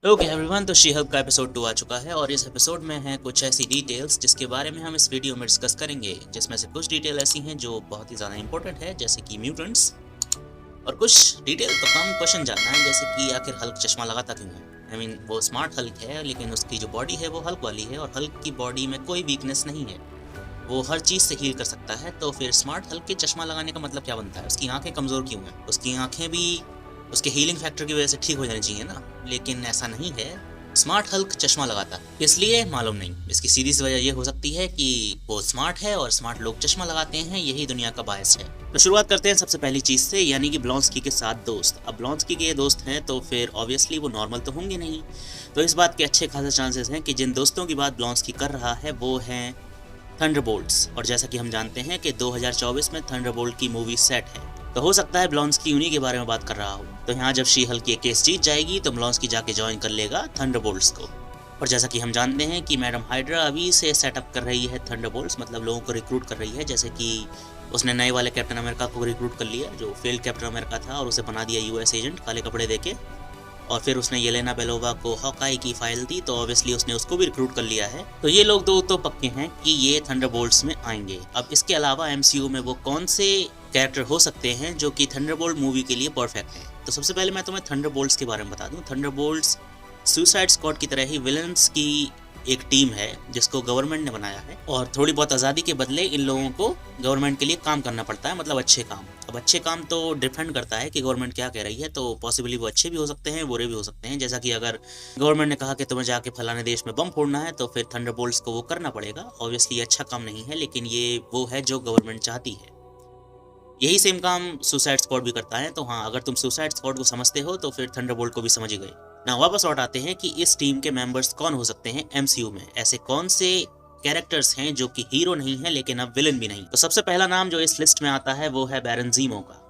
Okay everyone, तो she Hulk का episode 2 आ चुका है और इस एपिसोड में हैं कुछ ऐसी डिटेल्स जिसके बारे में हम इस वीडियो में डिस्कस करेंगे, जिसमें से कुछ डिटेल ऐसी हैं जो बहुत ही ज़्यादा इंपॉर्टेंट है, जैसे कि म्यूटेंट्स, और कुछ डिटेल तो कम क्वेश्चन जानना है, जैसे कि आखिर हल्क चश्मा लगाता क्यों है। आई मीन वो स्मार्ट हल्क है, लेकिन उसकी जो बॉडी है वो हल्क वाली है, और हल्क की बॉडी में कोई वीकनेस नहीं है, वो हर चीज़ से हील कर सकता है। तो फिर स्मार्ट हल्क के चश्मा लगाने का मतलब क्या बनता है? उसकी आंखें कमज़ोर क्यों हैं? उसकी आंखें भी उसके हीलिंग फैक्टर की वजह से ठीक हो जानी चाहिए ना, लेकिन ऐसा नहीं है। स्मार्ट हल्क चश्मा लगाता है, इसलिए मालूम नहीं। इसकी सीधी सी वजह यह हो सकती है कि वो स्मार्ट है और स्मार्ट लोग चश्मा लगाते हैं, यही दुनिया का बायस है। तो शुरुआत करते हैं सबसे पहली चीज से, यानी कि ब्लॉन्स्की के साथ दोस्त। अब ब्लॉन्स्की के ये दोस्त हैं तो फिर ऑब्वियसली वो नॉर्मल तो होंगे नहीं। तो इस बात के अच्छे खासे चांसेस हैं कि जिन दोस्तों की बात ब्लॉन्स्की कर रहा है वो हैं थंडरबोल्ट्स। और जैसा कि हम जानते हैं कि 2024 में थंडरबोल्ट की मूवी सेट है, तो हो सकता है ब्लॉन्स्की उन्हीं के बारे में बात कर रहा हो। तो यहाँ जब शी हल्क ये केस जीत जाएगी तो ब्लॉन्स्की जाके ज्वाइन कर लेगा थंडरबोल्ट्स को। और जैसा कि हम जानते हैं कि मैडम हाइड्रा अभी से सेटअप कर रही है थंडरबोल्ट्स, मतलब लोगों को रिक्रूट कर रही है। जैसे कि उसने नए वाले कैप्टन अमेरिका को रिक्रूट कर लिया, जो फेल्ड कैप्टन अमेरिका था, और उसे बना दिया यूएस एजेंट काले कपड़े देके। और फिर उसने येलेना बेलोवा को हॉकाई की फाइल दी, तो ऑब्वियसली उसने उसको भी रिक्रूट कर लिया है। तो ये लोग दो तो पक्के हैं कि ये थंडरबोल्ट्स में आएंगे। अब इसके अलावा एमसीयू में वो कौन से कैरेक्टर हो सकते हैं जो कि थंडरबोल्ट मूवी के लिए परफेक्ट है? तो सबसे पहले मैं तुम्हें थंडरबोल्ट्स के बारे में बता दूं। थंडरबोल्ट्स सुसाइड स्क्वाड की तरह ही विलन्स की एक टीम है जिसको गवर्नमेंट ने बनाया है, और थोड़ी बहुत आज़ादी के बदले इन लोगों को गवर्नमेंट के लिए काम करना पड़ता है, मतलब अच्छे काम। अब अच्छे काम तो डिपेंड करता है कि गवर्नमेंट क्या कह रही है, तो पॉसिबली वो अच्छे भी हो सकते हैं, बुरे भी हो सकते हैं। जैसा कि अगर गवर्नमेंट ने कहा कि तुम्हें जाके फलाने देश में बम फोड़ना है, तो फिर थंडरबोल्ट्स को वो करना पड़ेगा। ऑब्वियसली अच्छा काम नहीं है, लेकिन ये वो है जो गवर्नमेंट चाहती है। यही सेम काम सुसाइड स्क्वाड भी करता है। तो हाँ, अगर तुम सुसाइड स्क्वाड को समझते हो तो फिर थंडरबोल्ट को भी समझ ही गए ना। वापस लौट आते हैं कि इस टीम के मेंबर्स कौन हो सकते हैं एमसीयू में। ऐसे कौन से कैरेक्टर्स हैं जो कि हीरो नहीं है लेकिन अब विलन भी नहीं? तो सबसे पहला नाम जो इस लिस्ट में आता है वो है बैरन ज़ीमो का,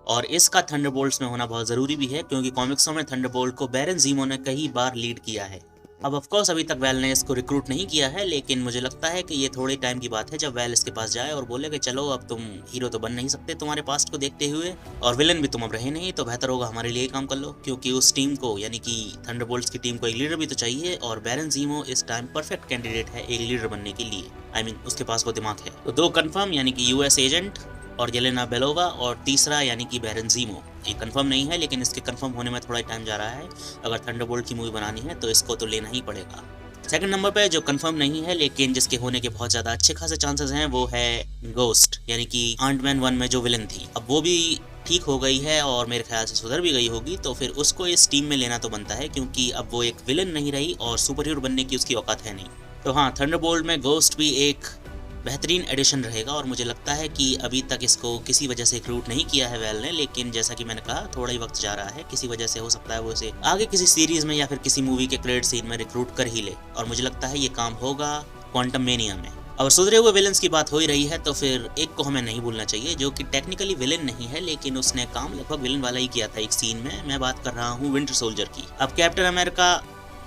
और इसका थंडरबोल्ट्स में होना बहुत ज़रूरी भी है, क्योंकि कॉमिक्सों में थंडरबोल्ट को बैरन ज़ीमो ने कई बार लीड किया है। अब ऑफ कोर्स अभी तक वेल ने इसको रिक्रूट नहीं किया है, लेकिन मुझे लगता है कि ये थोड़े टाइम की बात है जब वेल इसके पास जाए और बोले कि चलो अब तुम हीरो तो बन नहीं सकते तुम्हारे पास्ट को देखते हुए, और विलन भी तुम अब रहे नहीं, तो बेहतर होगा हमारे लिए काम कर लो। क्योंकि उस टीम को, यानी कि थंडरबोल्ट्स की टीम को एक लीडर भी तो चाहिए, और बैरन ज़ीमो इस टाइम परफेक्ट कैंडिडेट है एक लीडर बनने के लिए। आई मीन उसके पास वो दिमाग है। तो दो कंफर्म, यानी कि यूएस एजेंट और येलेना बेलोवा, और तीसरा यानी कि बैरन ज़ीमो। ये कंफर्म नहीं है, लेकिन इसके कंफर्म होने में थोड़ा टाइम जा रहा है। अगर थंडरबोल्ट की मूवी बनानी है तो इसको तो लेना ही पड़ेगा। सेकंड नंबर पे जो कंफर्म नहीं है लेकिन जिसके होने के बहुत ज़्यादा अच्छे खासे चांसेस हैं वो है गोस्ट, यानी कि आंटमैन 1 में जो विलन थी। अब वो भी ठीक हो गई है और मेरे ख्याल से सुधर भी गई होगी, तो फिर उसको इस टीम में लेना तो बनता है, क्योंकि अब वो एक विलन नहीं रही और सुपर हीरो बनने की उसकी औकात है नहीं। तो हाँ, थंडरबोल्ट में गोस्ट भी एक बेहतरीन एडिशन रहेगा, और मुझे लगता है कि अभी तक इसको किसी वजह से रिक्रूट नहीं किया है वेल ने, लेकिन जैसा कि मैंने कहा थोड़ा ही वक्त जा रहा है, किसी वजह से हो सकता है वो इसे आगे किसी सीरीज में या फिर किसी मूवी के क्रेडिट सीन में रिक्रूट कर ही ले। और मुझे लगता है ये काम होगा क्वांटम मेनिया में। और सुधरे हुए विलन्स की बात हो ही रही है, तो फिर एक को हमें नहीं भूलना चाहिए जो कि टेक्निकली विलन नहीं है, लेकिन उसने काम लगभग विलन वाला ही किया था एक सीन में। मैं बात कर रहा हूँ विंटर सोल्जर की। अब कैप्टन अमेरिका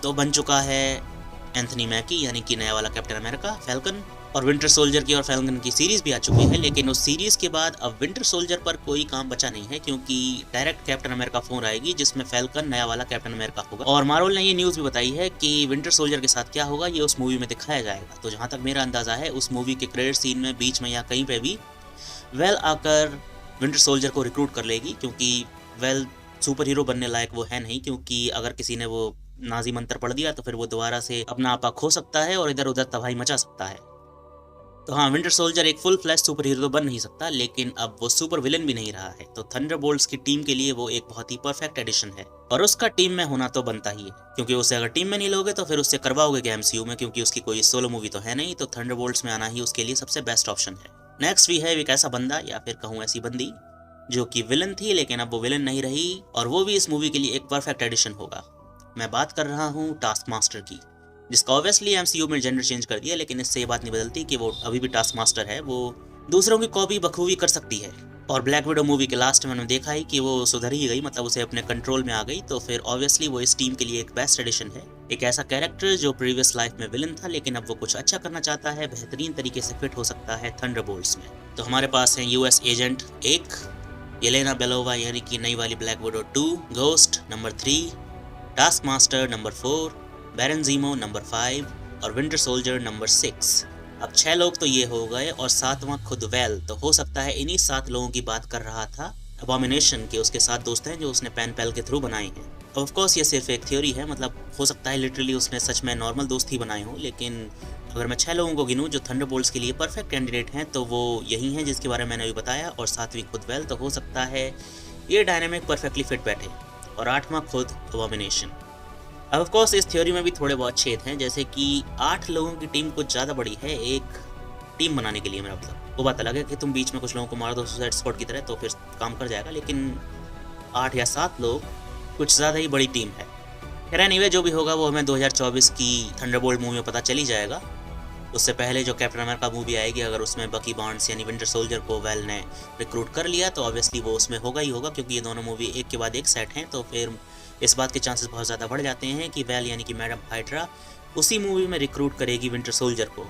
तो बन चुका है एंथनी मैकी, यानी कि नया वाला कैप्टन अमेरिका फैल्कन, और विंटर सोल्जर की और फैल्कन की सीरीज भी आ चुकी है। लेकिन उस सीरीज के बाद अब विंटर सोल्जर पर कोई काम बचा नहीं है, क्योंकि डायरेक्ट कैप्टन अमेरिका 4 आएगी जिसमें फैल्कन नया वाला कैप्टन अमेरिका होगा। और मार्वल ने ये न्यूज़ भी बताई है कि विंटर सोल्जर के साथ क्या होगा ये उस मूवी में दिखाया जाएगा। तो जहाँ तक मेरा अंदाजा है, उस मूवी के क्रेडिट सीन में बीच में या कहीं पे भी वेल आकर विंटर सोल्जर को रिक्रूट कर लेगी, क्योंकि वेल सुपर हीरो बनने लायक वो है नहीं, क्योंकि अगर किसी ने वो नाजी मंत्र पढ़ दिया तो फिर वो दोबारा से अपना आपा खो सकता है और इधर उधर तबाही मचा सकता है। तो हाँ, विंटर सोल्जर एक फुल फ्लैश सुपर हीरो तो बन नहीं सकता, लेकिन अब वो सुपर विलन भी नहीं रहा है। तो थंडरबोल्ट्स की टीम के लिए वो एक बहुत ही परफेक्ट एडिशन है, और उसका टीम में होना तो बनता ही है, क्योंकि उसे अगर टीम में नहीं लोगे तो फिर उससे करवाओगे क्या एमसीयू में, क्योंकि उसकी कोई सोलो मूवी तो है नहीं। तो थंडरबोल्ट्स में आना ही उसके लिए सबसे बेस्ट ऑप्शन है। नेक्स्ट भी है एक ऐसा बंदा, या फिर कहूँ ऐसी बंदी, जो कि विलन थी लेकिन अब वो विलन नहीं रही, और वो भी इस मूवी के लिए एक परफेक्ट एडिशन होगा। मैं बात कर रहा हूँ टास्क मास्टर की, जिसका ऑब्वियसली एमसीयू में जेंडर चेंज कर दिया, लेकिन इससे ये बात नहीं बदलती कि वो अभी भी टास्क मास्टर है। वो दूसरों की कॉपी बखूबी कर सकती है, और ब्लैक विडो मूवी के लास्ट में मैंने देखा ही कि वो सुधर ही गई, मतलब उसे अपने कंट्रोल में आ गई। तो फिर ऑब्वियसली वो इस टीम के लिए एक बेस्ट एडिशन है। एक ऐसा कैरेक्टर जो प्रीवियस लाइफ में विलन था लेकिन अब वो कुछ अच्छा करना चाहता है, बेहतरीन तरीके से फिट हो सकता है थंडरबोल्ट्स में। तो हमारे पास है यूएस एजेंट 1, येलेना बेलोवा यानी कि नई वाली black window 2, ghost number 3, task master number 4, बैरन ज़ीमो नंबर 5 और विंटर सोल्जर नंबर 6। अब 6 लोग तो ये हो गए और 7वां खुद वेल, तो हो सकता है इन्हीं 7 लोगों की बात कर रहा था अबॉमिनेशन के। उसके 7 दोस्त हैं जो उसने पेन पैल के थ्रू बनाए हैं। ऑफ कोर्स ये सिर्फ एक थ्योरी है, मतलब हो सकता है लिटरली उसने सच में नॉर्मल दोस्त ही बनाए हों, लेकिन अगर मैं 6 लोगों को गिनूं जो थंडरबोल्ट्स के लिए परफेक्ट कैंडिडेट हैं तो वो यही हैं जिसके बारे में मैंने अभी बताया, और 7वीं खुद वेल, तो हो सकता है ये डायनामिक परफेक्टली फिट बैठे। और 8वां खुद अबॉमिनेशन। ऑफ कोर्स इस थ्योरी में भी थोड़े बहुत छेद हैं, जैसे कि 8 लोगों की टीम कुछ ज़्यादा बड़ी है एक टीम बनाने के लिए। मेरा मतलब वो बात अलग है कि तुम बीच में कुछ लोगों को मार दो सुसाइड स्क्वाड की तरह तो फिर काम कर जाएगा, लेकिन 8 या 7 लोग कुछ ज़्यादा ही बड़ी टीम है। खैर एनीवे जो भी होगा वो हमें 2024 की थंडरबोल्ट मूवी में पता चल ही जाएगा। उससे पहले जो कैप्टन अमेरिका मूवी आएगी, अगर उसमें बकी बार्न्स यानी विंटर सोल्जर को वेल ने रिक्रूट कर लिया तो ऑब्वियसली वो उसमें होगा ही होगा, क्योंकि ये दोनों मूवी एक के बाद एक सेट हैं, तो फिर इस बात के चांसेस बहुत ज़्यादा बढ़ जाते हैं कि वेल यानी कि मैडम हाइड्रा उसी मूवी में रिक्रूट करेगी विंटर सोल्जर को।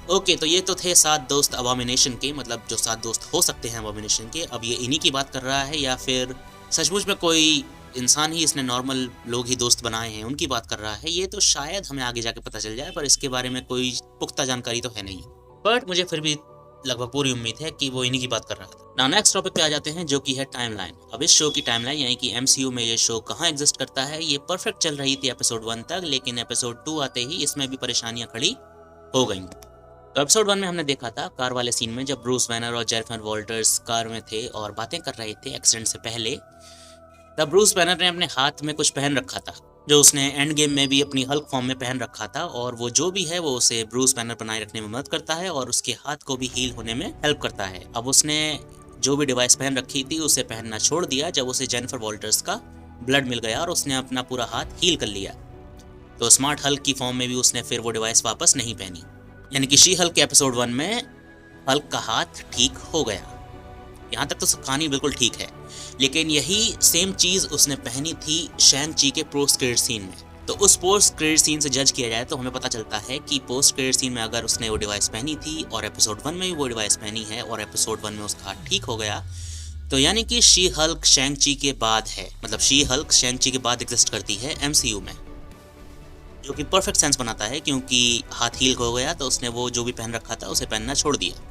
ओके, तो ये तो थे 7 दोस्त अबॉमिनेशन के, मतलब जो 7 दोस्त हो सकते हैं अबॉमिनेशन के। अब ये इन्हीं की बात कर रहा है या फिर सचमुच में कोई इंसान ही इसने नॉर्मल लोग ही दोस्त बनाए हैं उनकी बात कर रहा है, ये तो शायद हमें आगे जाके पता चल जाए, पर इसके बारे में कोई पुख्ता जानकारी तो है नहीं। बट मुझे फिर भी लगभग पूरी उम्मीद है कि वो इन्हीं की बात कर रहा था। नाउ नेक्स्ट टॉपिक पे आ जाते हैं जो कि है टाइमलाइन। अब इस शो की टाइमलाइन यानी कि एमसीयू में ये शो कहाँ एग्जिस्ट करता है, ये परफेक्ट चल रही थी एपिसोड 1 तक, लेकिन एपिसोड 2 आते ही इसमें भी परेशानियां खड़ी हो गई। तो एपिसोड 1 में हमने देखा था कार वाले सीन में जब ब्रूस बैनर और जेनिफर वॉल्टर्स कार में थे और बातें कर रहे थे एक्सीडेंट से पहले, तब ब्रूस बैनर ने अपने हाथ में कुछ पहन रखा था जो उसने एंड गेम में भी अपनी हल्क फॉर्म में पहन रखा था, और वो जो भी है वो उसे ब्रूस बैनर बनाए रखने में मदद करता है और उसके हाथ को भी हील होने में हेल्प करता है। अब उसने जो भी डिवाइस पहन रखी थी उसे पहनना छोड़ दिया जब उसे जेनिफर वॉल्टर्स का ब्लड मिल गया और उसने अपना पूरा हाथ हील कर लिया। तो स्मार्ट हल्क की फॉर्म में भी उसने फिर वो डिवाइस वापस नहीं पहनी, यानी कि शी हल्क के एपिसोड 1 में हल्क का हाथ ठीक हो गया। यहाँ तक तो कहानी बिल्कुल ठीक है, लेकिन यही सेम चीज़ उसने पहनी थी शैंग ची के पोस्ट क्रेडिट सीन में। तो उस पोस्ट क्रेडिट सीन से जज किया जाए तो हमें पता चलता है कि पोस्ट क्रेडिट सीन में अगर उसने वो डिवाइस पहनी थी और एपिसोड 1 में भी वो डिवाइस पहनी है और एपिसोड 1 में उसका हाथ ठीक हो गया, तो यानी कि शी हल्क शैंग ची के बाद है, मतलब शी हल्क शैंग ची के बाद एग्जिस्ट करती है एमसीयू में, जो कि परफेक्ट सेंस बनाता है क्योंकि हाथ हील हो गया तो उसने वो जो भी पहन रखा था उसे पहनना छोड़ दिया।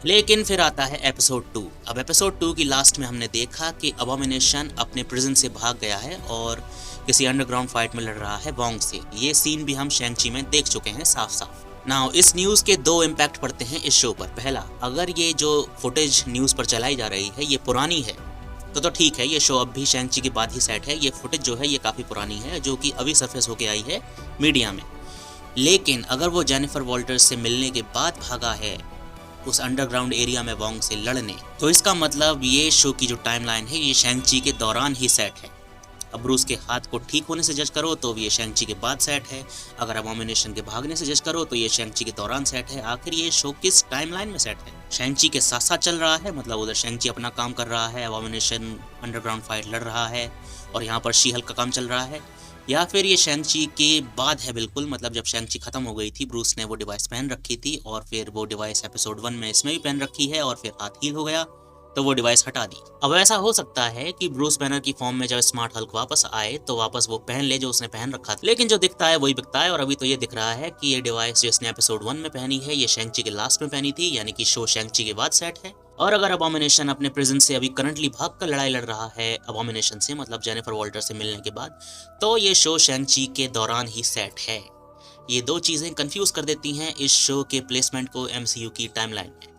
लेकिन फिर आता है एपिसोड 2। अब एपिसोड 2 की लास्ट में हमने देखा कि अबॉमिनेशन अपने प्रिजन से भाग गया है और किसी अंडरग्राउंड फाइट में लड़ रहा है वोंग से। ये सीन भी हम शैंग ची में देख चुके हैं साफ साफ। नाउ इस न्यूज़ के 2 इम्पैक्ट पड़ते हैं इस शो पर। पहला, अगर ये जो फुटेज न्यूज़ पर चलाई जा रही है ये पुरानी है तो ठीक है, ये शो अब भी शैंग ची के बाद ही सेट है। ये फुटेज जो है ये काफ़ी पुरानी है जो कि अभी सरफेस होके आई है मीडिया में। लेकिन अगर वो जेनिफर वॉल्टर्स से मिलने के बाद भागा है उस अंडरग्राउंड एरिया में वोंग से लड़ने, तो इसका मतलब ये शो की जो टाइमलाइन है ये शैंग ची के दौरान ही सेट है। अब ब्रूस के हाथ को ठीक होने से जज करो तो ये शैंग ची के बाद सेट है, अगर अबॉमिनेशन के भागने से जज करो तो ये शैंग ची के दौरान सेट है। आखिर ये शो किस टाइमलाइन में सेट है? शैंग ची के साथ साथ चल रहा है, मतलब उधर शैंग ची अपना काम कर रहा है, अबॉमिनेशन अंडरग्राउंड फाइट लड़ रहा है और यहाँ पर शी हल्क का काम चल रहा है, या फिर ये शैंग ची के बाद है बिल्कुल, मतलब जब शैंग ची खत्म हो गई थी ब्रूस ने वो डिवाइस पहन रखी थी और फिर वो डिवाइस एपिसोड 1 में इसमें भी पहन रखी है और फिर हाथ हील हो गया तो वो डिवाइस हटा दी। अब ऐसा हो सकता है कि ब्रूस बैनर की फॉर्म में जब स्मार्ट हल्क वापस आए तो वापस वो पहन ले जो उसने पहन रखा था, लेकिन जो दिखता है वही बिकता है। और अभी तो ये दिख रहा है कि ये डिवाइस जो इसने एपिसोड 1 में पहनी है ये शैंग ची के लास्ट में पहनी थी, यानी कि शो शैंग ची के बाद सेट है। और अगर अबॉमिनेशन अपने प्रिजन से अभी करंटली भागकर लड़ाई लड़ रहा है अबॉमिनेशन से, मतलब जेनिफर वॉल्टर से मिलने के बाद, तो ये शो शैंग ची के दौरान ही सेट है। ये 2 चीजें कंफ्यूज कर देती हैं इस शो के प्लेसमेंट को एमसीयू की टाइमलाइन में।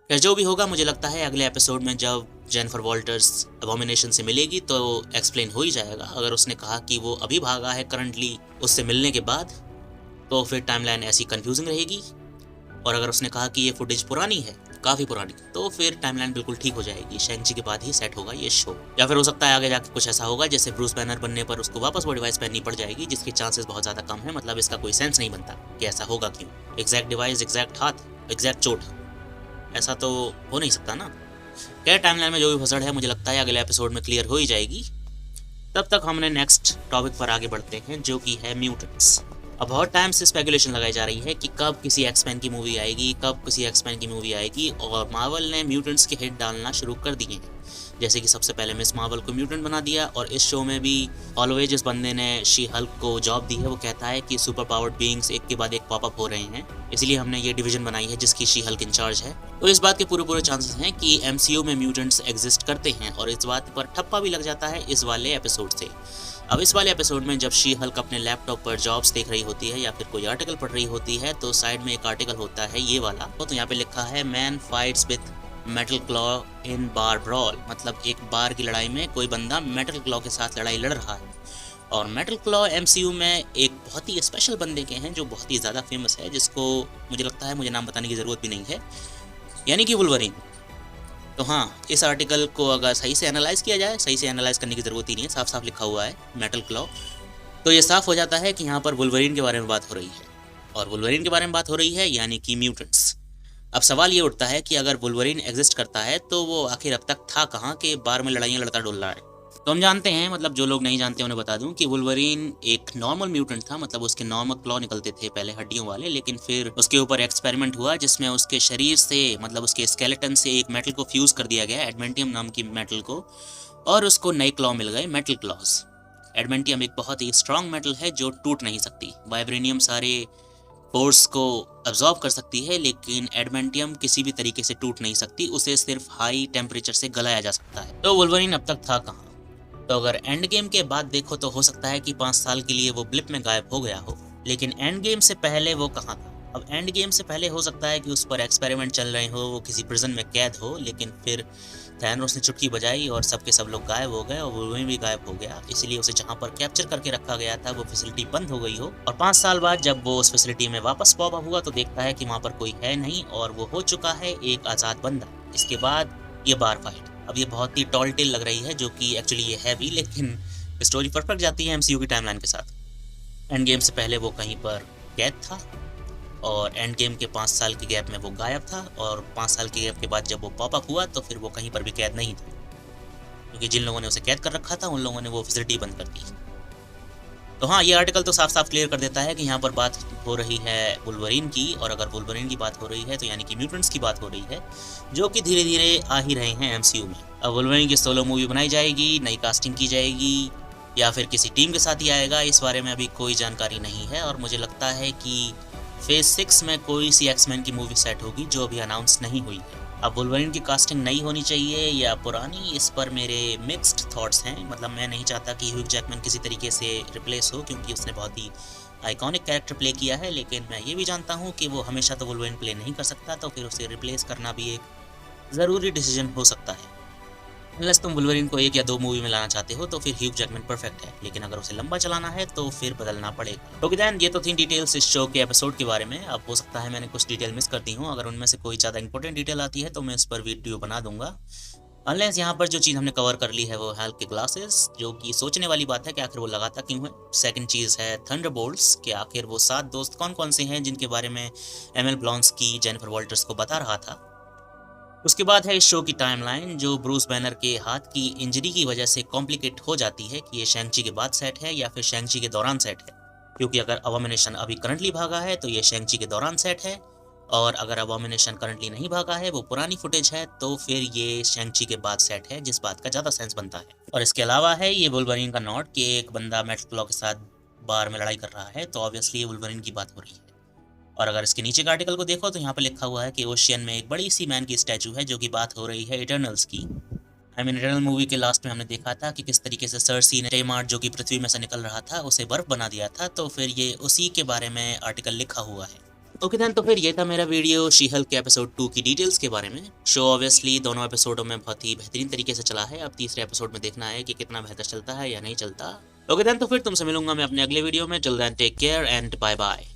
फिर जो भी होगा मुझे लगता है अगले एपिसोड में जब जेनिफर वॉल्टर्स अबॉमिनेशन से मिलेगी तो एक्सप्लेन हो ही जाएगा। अगर उसने कहा कि वो अभी भागा है करंटली उससे मिलने के बाद तो फिर टाइमलाइन ऐसी कंफ्यूजिंग रहेगी, और अगर उसने कहा कि ये फुटेज पुरानी है, काफ़ी पुरानी, तो फिर टाइमलाइन बिल्कुल ठीक हो जाएगी। शैंग ची के बाद ही सेट होगा ये शो। या फिर हो सकता है आगे जाके कुछ ऐसा होगा जैसे ब्रूस बैनर बनने पर उसको वापस वो डिवाइस पहननी पड़ जाएगी, जिसके चांसेस बहुत ज़्यादा कम है। मतलब इसका कोई सेंस नहीं बनता कि ऐसा होगा क्यों। एग्जैक्ट डिवाइस, एग्जैक्ट हाथ, एग्जैक्ट चोट, ऐसा तो हो नहीं सकता ना। क्या टाइमलाइन में जो भी फसड़ है मुझे लगता है अगले एपिसोड में क्लियर हो ही जाएगी। तब तक हमने नेक्स्ट टॉपिक पर आगे बढ़ते हैं जो कि है म्यूटेंट्स। अब बहुत टाइम से स्पेकुलेशन लगाई जा रही है कि कब किसी एक्समैन की मूवी आएगी, कब किसी एक्समैन की मूवी आएगी, और मार्वल ने म्यूटेंट्स के हिट डालना शुरू कर दिए हैं। जैसे कि सबसे पहले मिस मार्वल को म्यूटेंट बना दिया, और इस शो में भी ऑलवेज जिस बंदे ने शी हल्क को जॉब दी है वो कहता है कि सुपर पावर्ड बीइंग्स एक के बाद एक पॉपअप हो रहे हैं, इसलिए हमने ये डिवीजन बनाई है जिसकी शी हल्क इंचार्ज है। तो इस बात के पूरे चांसेस हैं कि MCU में म्यूटेंट्स एग्जिस्ट करते हैं, और इस बात पर ठप्पा भी लग जाता है इस वाले एपिसोड से। अब इस वाले एपिसोड में जब शी हल्क अपने लैपटॉप पर जॉब्स देख रही होती है या फिर कोई आर्टिकल पढ़ रही होती है, तो साइड में एक आर्टिकल होता है ये वाला, तो यहाँ पे लिखा है man fights with metal claw in bar brawl, मतलब एक बार की लड़ाई में कोई बंदा मेटल क्लॉ के साथ लड़ाई लड़ रहा है। और मेटल क्लॉ MCU में एक बहुत ही स्पेशल बंदे के हैं जो बहुत ही ज़्यादा फेमस है, जिसको मुझे लगता है मुझे नाम बताने की ज़रूरत भी नहीं है, यानी कि वुल्वरीन। तो हाँ, इस आर्टिकल को अगर सही से एनालाइज़ किया जाए, सही से एनालाइज़ करने की ज़रूरत ही नहीं है, साफ साफ लिखा हुआ है मेटल क्लॉ, तो ये साफ हो जाता है कि यहाँ पर वुल्वरीन के बारे में बात हो रही है। और वुल्वरीन के बारे में बात हो रही है यानी कि म्यूटेंट्स। अब सवाल ये उठता है कि अगर वुल्वरीन एग्जिस्ट करता है तो वो आखिर अब तक था कहाँ के बार में लड़ाइयाँ लड़ता डोल रहा है। तो हम जानते हैं, मतलब जो लोग नहीं जानते उन्हें बता दूं कि वुल्वरीन एक नॉर्मल म्यूटेंट था, मतलब उसके नॉर्मल क्लॉ निकलते थे पहले हड्डियों वाले, लेकिन फिर उसके ऊपर एक्सपेरिमेंट हुआ जिसमें उसके शरीर से, मतलब उसके स्केलेटन से एक मेटल को फ्यूज कर दिया गया, एडमेंटियम नाम की मेटल को, और उसको नए क्लॉ मिल गए, मेटल क्लॉज। एडमेंटियम एक बहुत ही स्ट्रॉन्ग मेटल है जो टूट नहीं सकती। वाइब्रेनियम सारे फोर्स को अब्जॉर्ब कर सकती है, लेकिन एडमेंटियम किसी भी तरीके से टूट नहीं सकती, उसे सिर्फ हाई टेम्परेचर से गलाया जा सकता है। तो वुल्वरीन अब तक था कहाँ? तो अगर एंड गेम के बाद देखो तो हो सकता है कि 5 साल के लिए वो ब्लिप में गायब हो गया हो, लेकिन एंड गेम से पहले वो कहाँ था? अब एंड गेम से पहले हो सकता है कि उस पर एक्सपेरिमेंट चल रहे हो, वो किसी प्रिजन में कैद हो, लेकिन फिर थैनोस ने चुटकी बजाई और सबके सब लोग गायब हो गए और वुल्वरीन भी गायब हो गया, इसलिए उसे जहाँ पर कैप्चर करके रखा गया था वो फैसिलिटी बंद हो गई हो। और 5 साल बाद जब वो उस फैसिलिटी में वापस पॉप अप हुआ तो देखता है कि वहाँ पर कोई है नहीं और वो हो चुका है एक आज़ाद बंदा। इसके बाद ये बार फाइट, अब ये बहुत ही टॉल टेल लग रही है, जो कि एक्चुअली ये है भी, लेकिन स्टोरी परफेक्ट जाती है MCU की टाइमलाइन के साथ। एंड गेम से पहले वो कहीं पर कैद था, और एंड गेम के 5 साल के गैप में वो गायब था, और 5 साल के गैप के बाद जब वो पॉप अप हुआ तो फिर वो कहीं पर भी कैद नहीं था, क्योंकि जिन लोगों ने उसे कैद कर रखा था उन लोगों ने वो फैसिलिटी बंद कर दी। तो हाँ, ये आर्टिकल तो साफ साफ क्लियर कर देता है कि यहाँ पर बात हो रही है वुल्वरीन की, और अगर वुल्वरीन की बात हो रही है तो यानी कि म्यूटेंट्स की बात हो रही है, जो कि धीरे धीरे आ ही रहे हैं MCU में। अब वुल्वरीन की सोलो मूवी बनाई जाएगी, नई कास्टिंग की जाएगी, या फिर किसी टीम के साथ ही आएगा, इस बारे में अभी कोई जानकारी नहीं है। और मुझे लगता है कि फेज 6 में कोई सी एक्समैन की मूवी सेट होगी जो अभी अनाउंस नहीं हुई है। अब वुल्वरीन की कास्टिंग नई होनी चाहिए या पुरानी, इस पर मेरे मिक्स्ड थॉट्स हैं। मतलब मैं नहीं चाहता कि ह्यूग जैकमैन किसी तरीके से रिप्लेस हो, क्योंकि उसने बहुत ही आइकॉनिक कैरेक्टर प्ले किया है, लेकिन मैं ये भी जानता हूँ कि वो हमेशा तो वुल्वरीन प्ले नहीं कर सकता, तो फिर उसे रिप्लेस करना भी एक ज़रूरी डिसीजन हो सकता है। अनलेस तुम वुल्वरीन को 1 या 2 मूवी में लाना चाहते हो तो फिर ह्यूग जैकमैन परफेक्ट है, लेकिन अगर उसे लंबा चलाना है तो फिर बदलना पड़ेगा। ओके देन, ये तो थी डिटेल्स इस शो के एपिसोड के बारे में। अब हो सकता है मैंने कुछ डिटेल मिस कर दी हूँ, अगर उनमें से कोई ज़्यादा इंपॉर्टेंट डिटेल आती है तो मैं इस पर वीडियो बना दूंगा। अनलेस यहाँ पर जो चीज़ हमने कवर कर ली है वो हल्क के ग्लासेस, जो कि सोचने वाली बात है कि आखिर वो लगाता क्यों है। सेकंड चीज़ है थंडरबोल्ट्स, कि आखिर वो 7 दोस्त कौन कौन से हैं जिनके बारे में एमएल ब्लॉन्स्की जेनिफर वॉल्टर्स को बता रहा था। उसके बाद है इस शो की टाइमलाइन, जो ब्रूस बैनर के हाथ की इंजरी की वजह से कॉम्प्लिकेट हो जाती है कि ये शैंग-ची के बाद सेट है या फिर शैंग-ची के दौरान सेट है, क्योंकि अगर अबॉमिनेशन अभी करंटली भागा है तो ये शैंग-ची के दौरान सेट है, और अगर अबॉमिनेशन करंटली नहीं भागा है, वो पुरानी फुटेज है, तो फिर ये शैंग-ची के बाद सेट है, जिस बात का ज़्यादा सेंस बनता है। और इसके अलावा है ये वुल्वरीन का नोट कि एक बंदा मेटल क्लॉ के साथ बार में लड़ाई कर रहा है, तो ऑब्वियसली ये वुल्वरीन की बात हो रही है। और अगर इसके नीचे का आर्टिकल को देखो तो यहाँ पे लिखा हुआ है कि ओशियन में एक बड़ी सी मैन की स्टैचू है, जो कि बात हो रही है इटर्नल्स की। इटर्नल मूवी के लास्ट में हमने देखा था कि किस तरीके से सर्सी ने टेमार्ट, जो कि पृथ्वी में से निकल रहा था, उसे बर्फ बना दिया था, तो फिर ये उसी के बारे में आर्टिकल लिखा हुआ है। ओके देन, तो फिर ये था मेरा वीडियो शी हल्क के एपिसोड 2 की डिटेल्स के बारे में। शो ऑब्वियसली दोनों एपिसोडों में बहुत ही बेहतरीन तरीके से चला है, अब तीसरे एपिसोड में देखना है कि कितना बेहतर चलता है या नहीं चलता। ओके देन, तो फिर तुमसे मिलूंगा मैं अपने अगले वीडियो में। Till then take care and bye bye.